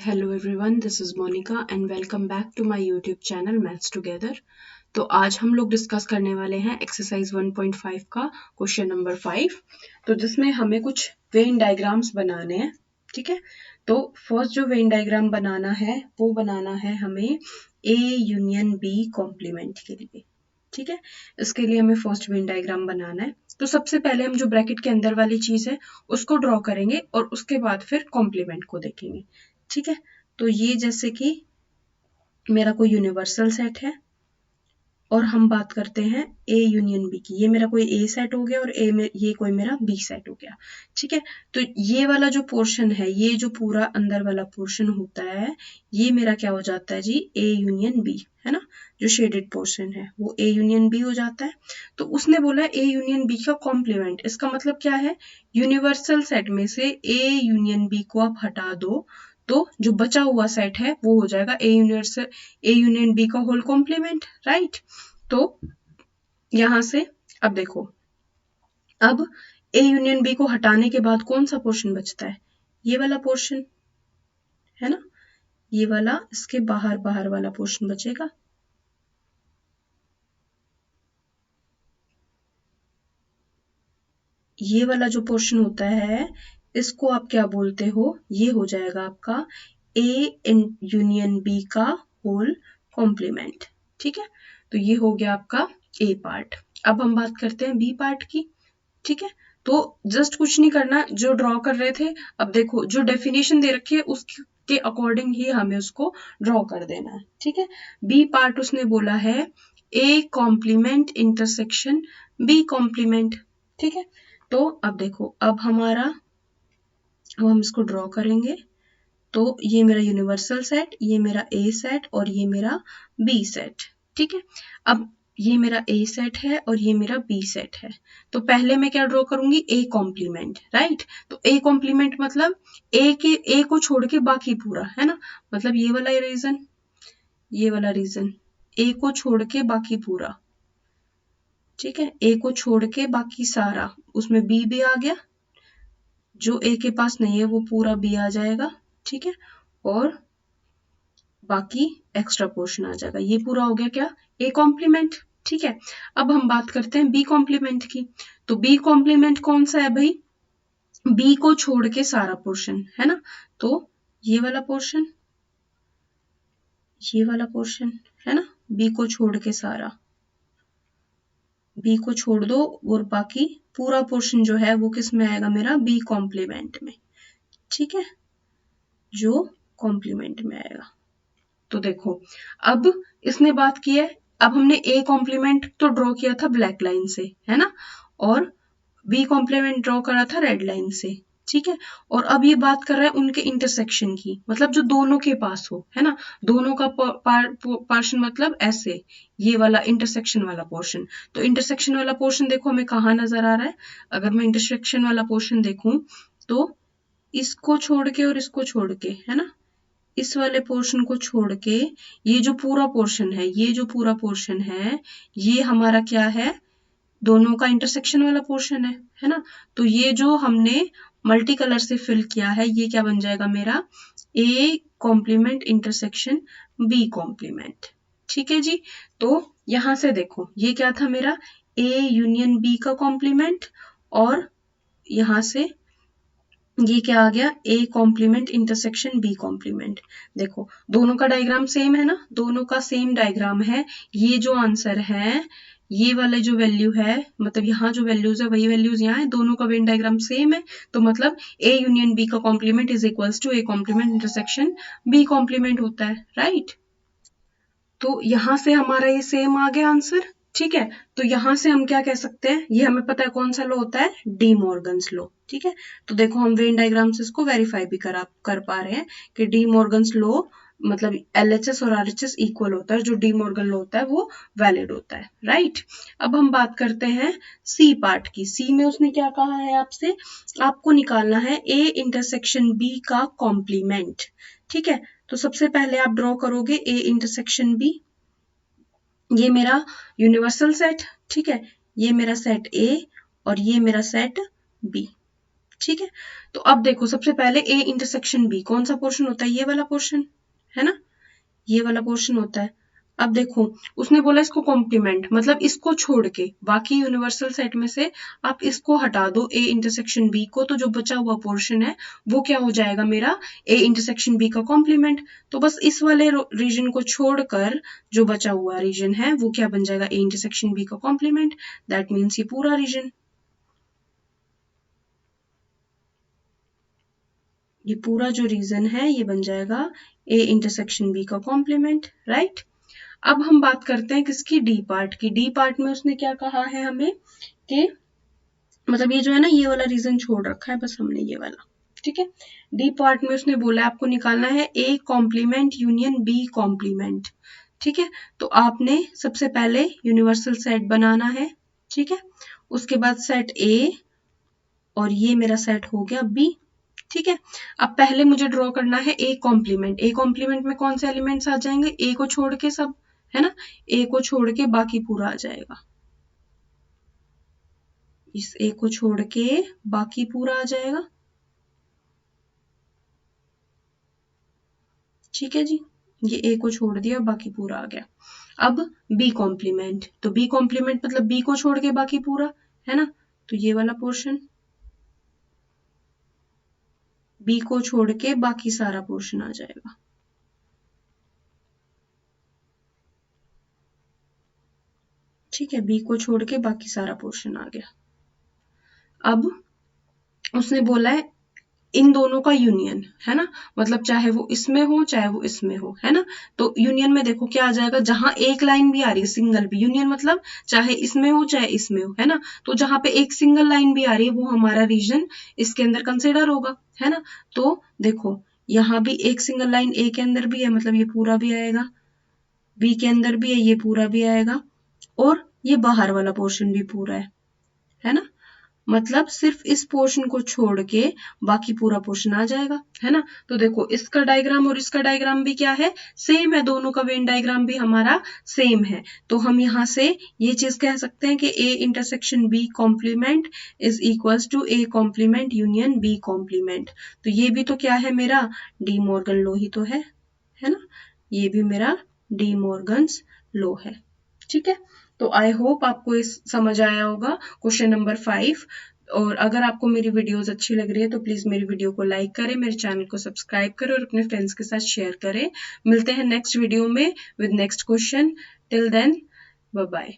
Hello everyone, this is Monika and welcome back to my YouTube channel maths together. तो आज हम लोग discuss करने वाले हैं एक्सरसाइज 1.5 का क्वेश्चन नंबर 5, तो जिसमें हमें कुछ वेन डायग्राम्स बनाने हैं। ठीक है, तो फर्स्ट जो वेन डायग्राम बनाना है वो बनाना है हमें ए यूनियन बी कॉम्प्लीमेंट के लिए। ठीक है, इसके लिए हमें फर्स्ट वेन डायग्राम बनाना है। तो सबसे पहले हम जो ब्रैकेट के अंदर वाली चीज है उसको ड्रॉ करेंगे और उसके बाद फिर कॉम्प्लीमेंट को देखेंगे। ठीक है, तो ये जैसे कि मेरा कोई यूनिवर्सल सेट है और हम बात करते हैं ए यूनियन बी की। ये मेरा कोई ए सेट हो गया और ये कोई मेरा बी सेट हो गया। ठीक है, तो ये वाला जो पोर्शन है, ये जो पूरा अंदर वाला पोर्शन होता है, ये मेरा क्या हो जाता है जी, ए यूनियन बी, है ना। जो शेडेड पोर्शन है वो ए यूनियन बी हो जाता है। तो उसने बोला ए यूनियन बी का कॉम्प्लीमेंट, इसका मतलब क्या है, यूनिवर्सल सेट में से ए यूनियन बी को आप हटा दो तो जो बचा हुआ सेट है वो हो जाएगा ए यूनियन बी का होल कॉम्प्लीमेंट, राइट। तो यहां से अब देखो, अब ए यूनियन बी को हटाने के बाद कौन सा पोर्शन बचता है, ये वाला पोर्शन, है ना। ये वाला इसके बाहर बाहर वाला पोर्शन बचेगा। ये वाला जो पोर्शन होता है इसको आप क्या बोलते हो, ये हो जाएगा आपका ए यूनियन बी का होल कॉम्प्लीमेंट। ठीक है, तो ये हो गया आपका ए पार्ट। अब हम बात करते हैं बी पार्ट की। ठीक है, तो जस्ट कुछ नहीं करना, जो ड्रॉ कर रहे थे, अब देखो जो डेफिनेशन दे रखी है उसके अकॉर्डिंग ही हमें उसको ड्रॉ कर देना है। ठीक है, बी पार्ट उसने बोला है A complement intersection B complement. ठीक है, तो अब देखो, अब हम इसको ड्रॉ करेंगे। तो ये मेरा यूनिवर्सल सेट, ये मेरा ए सेट और ये मेरा बी सेट। ठीक है, अब ये मेरा ए सेट है और ये मेरा बी सेट है। तो पहले मैं क्या ड्रॉ करूंगी, ए कॉम्प्लीमेंट, राइट। तो ए कॉम्प्लीमेंट मतलब ए को छोड़ के बाकी पूरा, है ना। मतलब ये वाला रीजन, ये वाला रीजन, ए को छोड़ के बाकी पूरा। ठीक है, ए को छोड़ के बाकी सारा, उसमें बी भी आ गया, जो ए के पास नहीं है वो पूरा बी आ जाएगा। ठीक है, और बाकी एक्स्ट्रा पोर्शन आ जाएगा। ये पूरा हो गया क्या, ए कॉम्प्लीमेंट। ठीक है, अब हम बात करते हैं बी कॉम्प्लीमेंट की। तो बी कॉम्प्लीमेंट कौन सा है भाई, बी को छोड़ के सारा पोर्शन, है ना। तो ये वाला पोर्शन, ये वाला पोर्शन, है ना, बी को छोड़ के सारा, बी को छोड़ दो और बाकी पूरा पोर्शन जो है वो किस में आएगा, मेरा बी कॉम्प्लीमेंट में। ठीक है, जो कॉम्प्लीमेंट में आएगा। तो देखो, अब इसने बात की है, अब हमने ए कॉम्प्लीमेंट तो ड्रॉ किया था ब्लैक लाइन से, है ना, और बी कॉम्प्लीमेंट ड्रॉ करा था रेड लाइन से। ठीक है, और अब ये बात कर रहे हैं उनके इंटरसेक्शन की, मतलब जो दोनों के पास हो, है ना। दोनों का पोर्शन मतलब ऐसे, ये वाला इंटरसेक्शन वाला पोर्शन। तो इंटरसेक्शन वाला पोर्शन देखो हमें कहाँ नजर आ रहा है, अगर मैं इंटरसेक्शन वाला पोर्शन देखूं तो इसको छोड़ के और इसको छोड़ के, है ना, इस वाले पोर्शन को छोड़ के ये जो पूरा पोर्शन है, ये जो पूरा पोर्शन है, ये हमारा क्या है, दोनों का इंटरसेक्शन वाला पोर्शन है ना। तो ये जो हमने मल्टी कलर से फिल किया है, ये क्या बन जाएगा मेरा, A complement intersection B complement. ठीक है जी, तो यहां से देखो ये क्या था मेरा, ए यूनियन बी का कॉम्प्लीमेंट, और यहां से ये क्या आ गया, A complement intersection B complement. देखो दोनों का डायग्राम सेम है ना, दोनों का सेम डायग्राम है। ये जो आंसर है, ये वाले जो वैल्यू है, मतलब यहाँ जो वैल्यूज है वही वैल्यूज यहाँ है, दोनों का वेन डायग्राम सेम है। तो मतलब ए यूनियन बी का complement is equals to A complement intersection B complement होता है, राइट। तो यहां से हमारा ये सेम आ गया आंसर। ठीक है, तो यहां से हम क्या कह सकते हैं, ये हमें पता है कौन सा लॉ होता है, डी मॉर्गन्स लॉ। ठीक है, तो देखो हम वेन डायग्राम से इसको वेरीफाई भी कर पा रहे हैं कि डी मॉर्गन्स लॉ मतलब एलएचएस और आरएचएस इक्वल होता है, जो डी मॉर्गन लॉ होता है वो वैलिड होता है, राइट। अब हम बात करते हैं सी पार्ट की। सी में उसने क्या कहा है आपसे, आपको निकालना है ए इंटरसेक्शन बी का कॉम्प्लीमेंट। ठीक है, तो सबसे पहले आप ड्रॉ करोगे ए इंटरसेक्शन बी, ये मेरा यूनिवर्सल सेट। ठीक है, ये मेरा सेट ए और ये मेरा सेट बी। ठीक है। तो अब देखो सबसे पहले ए इंटरसेक्शन बी कौन सा पोर्शन होता है, ये वाला पोर्शन है ना, ये वाला पोर्शन होता है। अब देखो उसने बोला इसको कॉम्प्लीमेंट, मतलब इसको छोड़ के बाकी यूनिवर्सल सेट में से आप इसको हटा दो ए इंटरसेक्शन बी को, तो जो बचा हुआ पोर्शन है वो क्या हो जाएगा मेरा ए इंटरसेक्शन बी का कॉम्प्लीमेंट। तो बस इस वाले रीजन को छोड़कर जो बचा हुआ रीजन है वो क्या बन जाएगा, ए इंटरसेक्शन बी का कॉम्प्लीमेंट। दैट मीन्स ये पूरा रीजन, ये पूरा जो रीजन है ये बन जाएगा ए इंटरसेक्शन बी का कॉम्प्लीमेंट, राइट। अब हम बात करते हैं किसकी, डी पार्ट की। डी पार्ट में उसने क्या कहा है हमें कि मतलब ये जो है ना ये वाला रीजन छोड़ रखा है बस हमने ये वाला, ठीक है। डी पार्ट में उसने बोला आपको निकालना है A complement union B complement, ठीक है। तो आपने सबसे पहले यूनिवर्सल सेट बनाना है, ठीक है। उसके बाद सेट ए और ये मेरा सेट हो गया बी, ठीक है। अब पहले मुझे ड्रॉ करना है ए कॉम्प्लीमेंट। ए कॉम्प्लीमेंट में कौन से एलिमेंट्स आ जाएंगे, ए को छोड़ के सब, है ना, ए को छोड़ के बाकी पूरा आ जाएगा, इस ए को छोड़ के बाकी पूरा आ जाएगा, ठीक है जी। ये ए को छोड़ दिया बाकी पूरा आ गया। अब बी कॉम्प्लीमेंट, तो बी कॉम्प्लीमेंट मतलब बी को छोड़ के बाकी पूरा, है ना, तो ये वाला पोर्शन, बी को छोड़ के बाकी सारा पोर्शन आ जाएगा, ठीक है। बी को छोड़ के बाकी सारा पोर्शन आ गया। अब उसने बोला है इन दोनों का यूनियन, है ना, मतलब चाहे वो इसमें हो चाहे वो इसमें हो, है ना। तो यूनियन में देखो क्या आ जाएगा, जहां एक लाइन भी आ रही है सिंगल भी, यूनियन मतलब चाहे इसमें हो चाहे इसमें हो, है ना। तो जहां पे एक सिंगल लाइन भी आ रही है वो हमारा रीजन इसके अंदर कंसिडर होगा, है ना। तो देखो यहाँ भी एक सिंगल लाइन ए के अंदर भी है, मतलब ये पूरा भी आएगा, बी के अंदर भी है ये पूरा भी आएगा, और ये बाहर वाला पोर्शन भी पूरा है ना। मतलब सिर्फ इस पोर्शन को छोड़ के बाकी पूरा पोर्शन आ जाएगा, है ना। तो देखो इसका डायग्राम और इसका डायग्राम भी क्या है, सेम है, दोनों का वेन डायग्राम भी हमारा सेम है। तो हम यहाँ से ये चीज कह सकते हैं कि A intersection B complement is equals to A complement union B complement. तो ये भी तो क्या है मेरा, डी मॉर्गन लॉ ही तो है ना, ये भी मेरा डी मॉर्गन्स लॉ है, ठीक है। तो आई होप आपको इस समझ आया होगा क्वेश्चन नंबर 5। और अगर आपको मेरी वीडियोस अच्छी लग रही है तो प्लीज मेरी वीडियो को लाइक करें, मेरे चैनल को सब्सक्राइब करें और अपने फ्रेंड्स के साथ शेयर करें। मिलते हैं नेक्स्ट वीडियो में with next question. Till then bye bye.